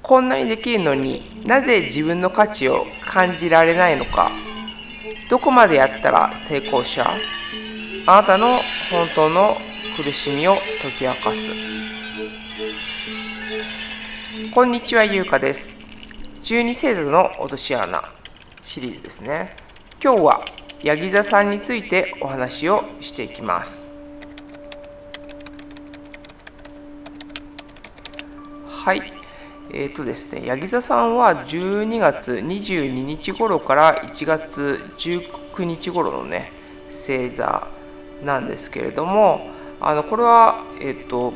こんなにできるのになぜ自分の価値を感じられないのか。どこまでやったら成功者？あなたの本当の苦しみを解き明かす。こんにちは、ゆうかです。12星座の落とし穴シリーズですね。今日はヤギ座さんについてお話をしていきます。はい。ですね、ヤギ座さんは12月22日頃から1月19日頃のね、星座なんですけれども、これは、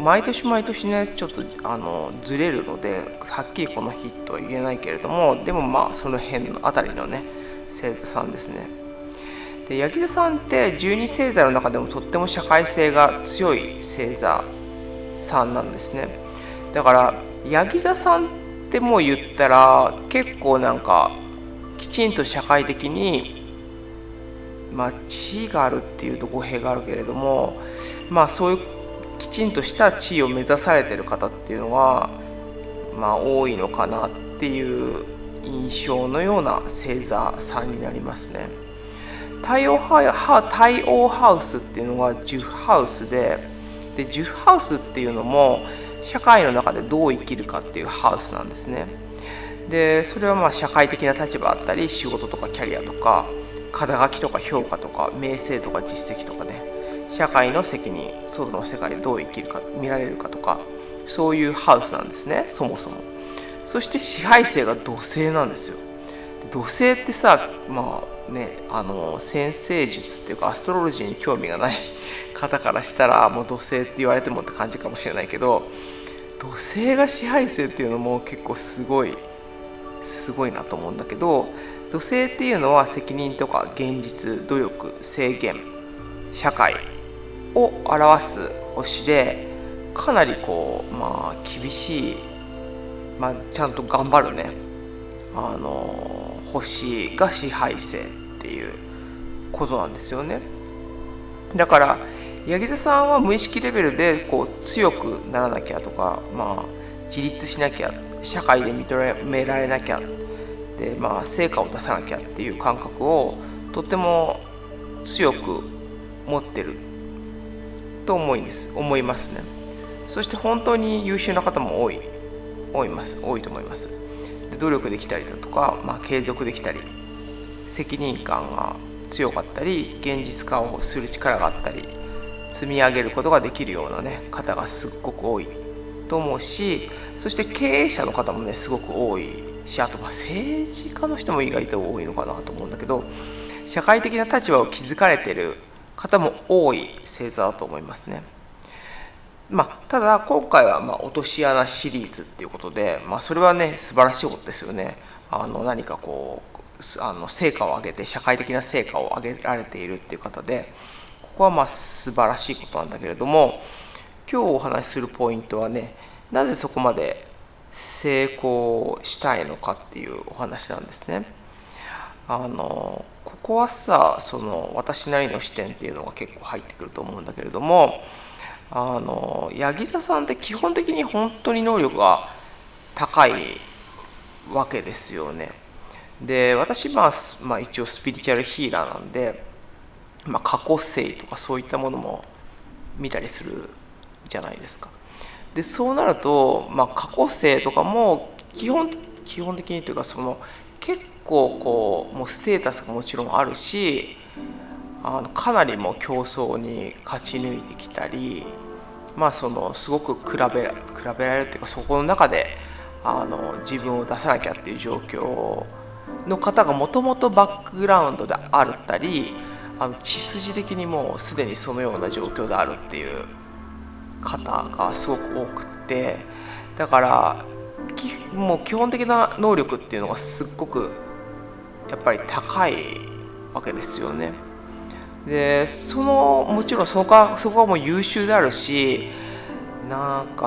毎年毎年ね、ちょっとずれるので、はっきりこの日とは言えないけれども、でもまあ、その辺のあたりのね、星座さんですね。で、ヤギ座さんって12星座の中でもとっても社会性が強い星座さんなんですね。だからヤギ座さんってもう言ったら結構なんかきちんと社会的に地位があるっていうと語弊があるけれども、そういうきちんとした地位を目指されてる方っていうのは多いのかなっていう印象のような星座さんになりますね。太陽ハウスっていうのが10ハウスで10ハウスっていうのも社会の中でどう生きるかっていうハウスなんですね。でそれは社会的な立場だったり仕事とかキャリアとか肩書きとか評価とか名声とか実績とかね、社会の責任、外の世界でどう生きるか見られるかとか、そういうハウスなんですね、そもそも。そして支配性が土星なんですよ。土星ってさ、占星術っていうかアストロロジーに興味がない方からしたらもう土星って言われてもって感じかもしれないけど、土星が支配星っていうのも結構すごいなと思うんだけど、土星っていうのは責任とか現実、努力、制限、社会を表す星で、かなり厳しい、ちゃんと頑張るね星が支配星っていうことなんですよね。だからヤギ座さんは無意識レベルで強くならなきゃとか、自立しなきゃ、社会で認められなきゃで、成果を出さなきゃっていう感覚をとても強く持ってると思いますね。そして本当に優秀な方も多いと思います。で努力できたりだとか、継続できたり、責任感が強かったり、現実化をする力があったり、積み上げることができるようなね方がすっごく多いと思うし、そして経営者の方もねすごく多いし、あと政治家の人も意外と多いのかなと思うんだけど、社会的な立場を築かれている方も多い星座だと思いますね。ただ今回は落とし穴シリーズっていうことで、それはね素晴らしいことですよね。何か成果を上げて、社会的な成果を上げられているっていう方で、ここは素晴らしいことなんだけれども、今日お話しするポイントはね、なぜそこまで成功したいのかっていうお話なんですね。ここはさ、私なりの視点っていうのが結構入ってくると思うんだけれども、ヤギ座さんって基本的に本当に能力が高いわけですよね。で私一応スピリチュアルヒーラーなんで、過去星とかそういったものも見たりするじゃないですか。でそうなると、過去星とかも基本的にというか、結構もうステータスがもちろんあるし、かなりもう競争に勝ち抜いてきたり、すごく比べられるっていうか、そこの中で自分を出さなきゃっていう状況の方がもともとバックグラウンドであったり、血筋的にもうすでにそのような状況であるっていう方がすごく多くって、だからもう基本的な能力っていうのがすっごくやっぱり高いわけですよね。でもちろんそこはもう優秀であるし、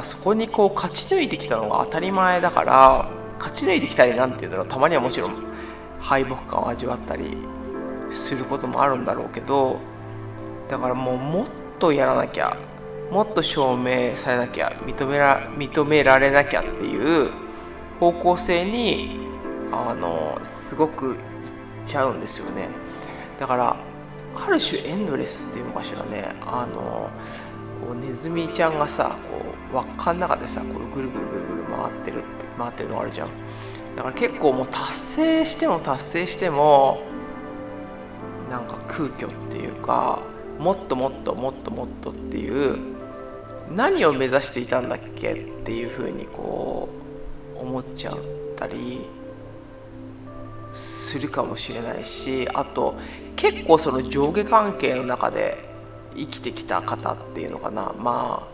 そこに勝ち抜いてきたのが当たり前だから、勝ち抜いてきたりなんていうのはたまにはもちろん敗北感を味わったりすることもあるんだろうけど、だからもっとやらなきゃ、もっと証明されなきゃ、認められなきゃっていう方向性にすごくいっちゃうんですよね。だからある種エンドレスっていうのかしらね。こうネズミちゃんがさ、こう輪っかの中でさ、こうぐるぐるぐるぐる回ってるのがあるじゃん。だから結構もう達成してもなんか空虚っていうか、もっともっともっともっとっていう、何を目指していたんだっけっていうふうにこう思っちゃったりするかもしれないし、あと結構その上下関係の中で生きてきた方っていうのかな、バ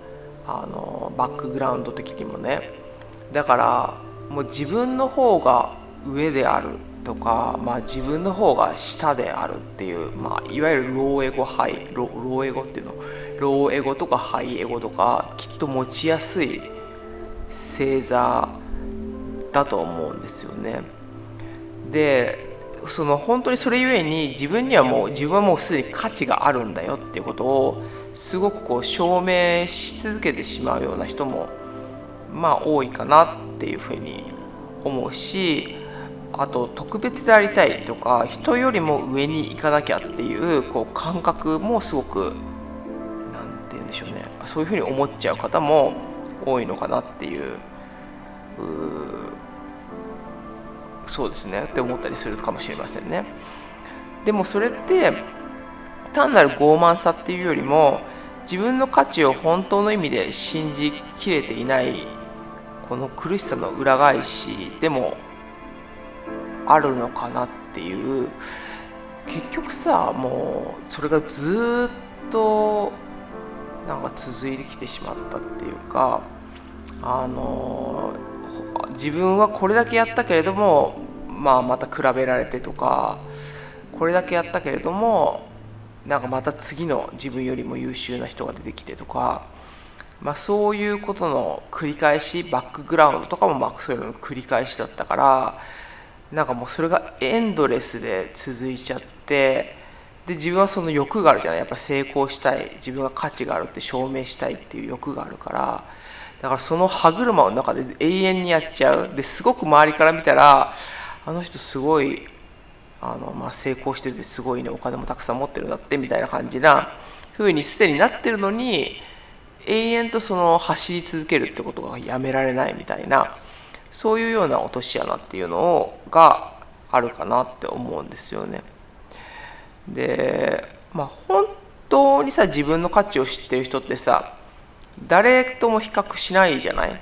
ックグラウンド的にもね。だからもう自分の方が上であるとか、自分の方が下であるっていう、いわゆるローエゴハイローエゴっていうの、ローエゴとかハイエゴとかきっと持ちやすい星座だと思うんですよね。でその本当にそれゆえに自分はもうすでに価値があるんだよっていうことをすごくこう証明し続けてしまうような人も多いかなっていうふうに思うし、あと特別でありたいとか人よりも上に行かなきゃっていうこう感覚もすごくなんて言うんでしょうね、そういうふうに思っちゃう方も多いのかなっていう、そうですねって思ったりするかもしれませんね。でもそれって単なる傲慢さっていうよりも、自分の価値を本当の意味で信じきれていないこの苦しさの裏返しでもあるのかなっていう。結局さ、もうそれがずっとなんか続いてきてしまったっていうか、自分はこれだけやったけれども、また比べられてとか、これだけやったけれどもなんかまた次の自分よりも優秀な人が出てきてとか、そういうことの繰り返し、バックグラウンドとかもそういうのの繰り返しだったから、なんかもうそれがエンドレスで続いちゃって、で自分はその欲があるじゃない。やっぱ成功したい、自分が価値があるって証明したいっていう欲があるから、だからその歯車の中で永遠にやっちゃう。ですごく周りから見たら、あの人すごい成功しててすごいね、お金もたくさん持ってるんだってみたいな感じな風にすでになってるのに、永遠とその走り続けるってことがやめられないみたいな、そういうような落とし穴っていうのがあるかなって思うんですよね。で本当にさ、自分の価値を知ってる人ってさ、誰とも比較しないじゃない。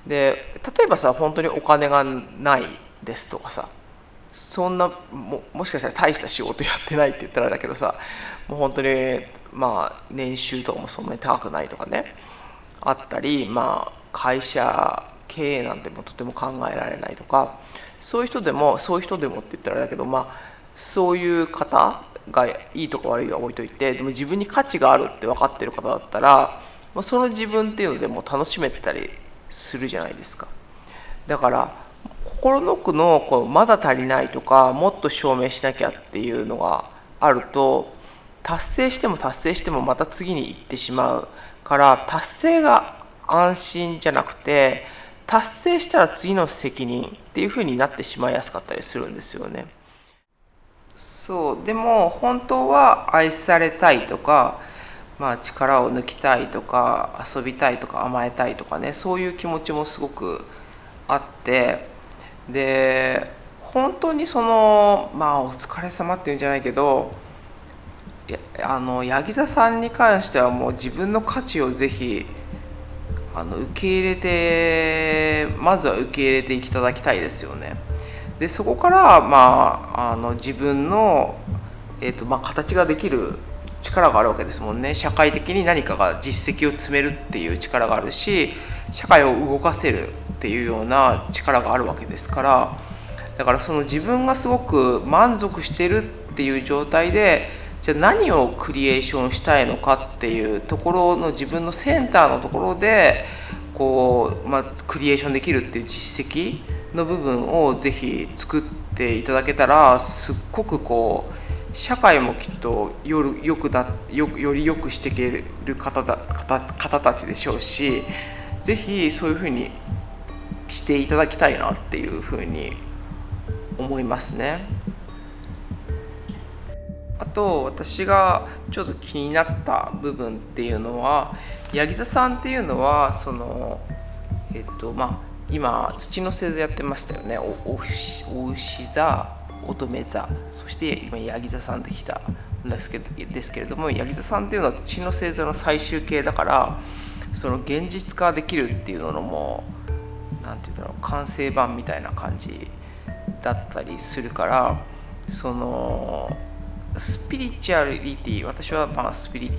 で例えばさ、本当にお金がないですとかさ、そんな もしかしたら大した仕事やってないって言ったらだけどさ、もう本当に年収とかもそんなに高くないとかね、あったり、会社経営なんてもとても考えられないとか、そういう人でもって言ったらだけど、そういう方がいいとか悪いは置いといて、でも自分に価値があるって分かってる方だったら、その自分っていうのでも楽しめたりするじゃないですか。だから心の奥のこうまだ足りないとか、もっと証明しなきゃっていうのがあると、達成してもまた次に行ってしまうから、達成が安心じゃなくて、達成したら次の責任っていう風になってしまいやすかったりするんですよね。そうでも本当は愛されたいとか、力を抜きたいとか遊びたいとか甘えたいとかね、そういう気持ちもすごくあって、で本当にそのお疲れ様っていうんじゃないけど、柳座さんに関してはもう自分の価値をぜひ受け入れて、まずは受け入れていただきたいですよね。でそこから自分の、形ができる力があるわけですもんね。社会的に何かが実績を積めるっていう力があるし、社会を動かせるっていうような力があるわけですから、だからその自分がすごく満足してるっていう状態で、じゃあ何をクリエーションしたいのかっていうところの自分のセンターのところでクリエーションできるっていう実績の部分をぜひ作っていただけたら、すっごく社会もきっとより良くしていける方たちでしょうし、ぜひそういうふうにしていただきたいなっていうふうに思いますね。あと私がちょっと気になった部分っていうのは、ヤギ座さんっていうのはその今土の星座やってましたよね。お牛座、乙女座、そして今ヤギ座さんできたんですけれども、ヤギ座さんっていうのは土の星座の最終形だから、その現実化できるっていうのもなんていうんだろう、完成版みたいな感じだったりするから、そのスピリチュアリティ、私はスピリチ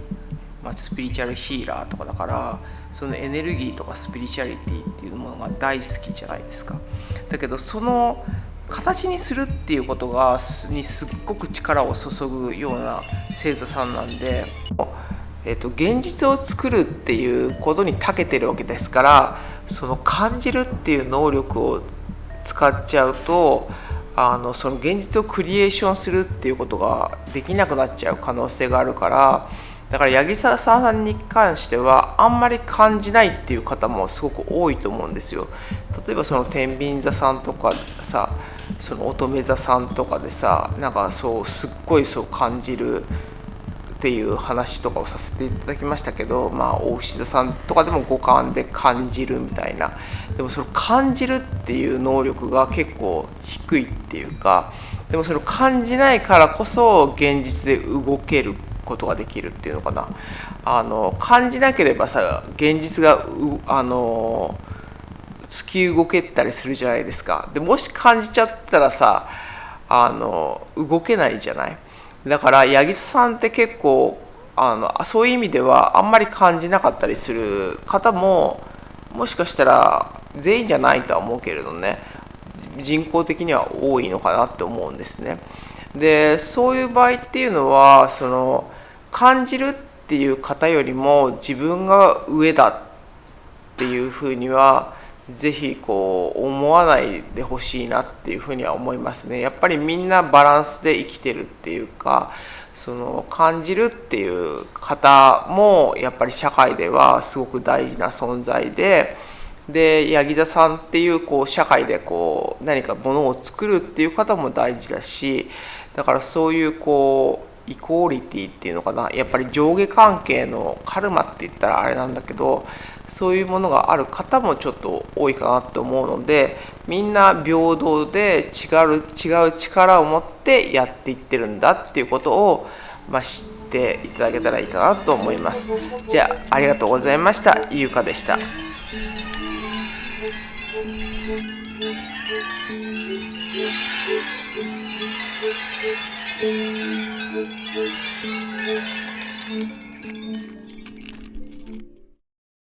ュアルヒーラーとかだから、そのエネルギーとかスピリチュアリティっていうものが大好きじゃないですか。だけどその形にするっていうことにすっごく力を注ぐような星座さんなんで、現実を作るっていうことに長けてるわけですから、その感じるっていう能力を使っちゃうと、その現実をクリエーションするっていうことができなくなっちゃう可能性があるから、だから八木沢さんに関してはあんまり感じないっていう方もすごく多いと思うんですよ。例えばその天秤座さんとかさ、その乙女座さんとかでさ、なんかそうすっごいそう感じるっていう話とかをさせていただきましたけど、大牛座さんとかでも五感で感じるみたいな。でもその感じるっていう能力が結構低いっていうか、でもそれを感じないからこそ現実で動けることができるっていうのかな。感じなければさ、現実が突き動けたりするじゃないですか。でもし感じちゃったらさ、動けないじゃない。だから八木さんって結構そういう意味ではあんまり感じなかったりする方も、もしかしたら全員じゃないとは思うけれどね、人口的には多いのかなって思うんですね。でそういう場合っていうのは、その感じるっていう方よりも自分が上だっていうふうにはぜひこう思わないでほしいなっていうふうには思いますね。やっぱりみんなバランスで生きてるっていうか、その感じるっていう方もやっぱり社会ではすごく大事な存在で、八木座さんっていうこう社会でこう何かものを作るっていう方も大事だし、だからそういうこうイコーリティっていうのかな、やっぱり上下関係のカルマって言ったらあれなんだけど、そういうものがある方もちょっと多いかなと思うので、みんな平等で違う力を持ってやっていってるんだっていうことを、知っていただけたらいいかなと思います。じゃあ、ありがとうございました。ゆうかでした。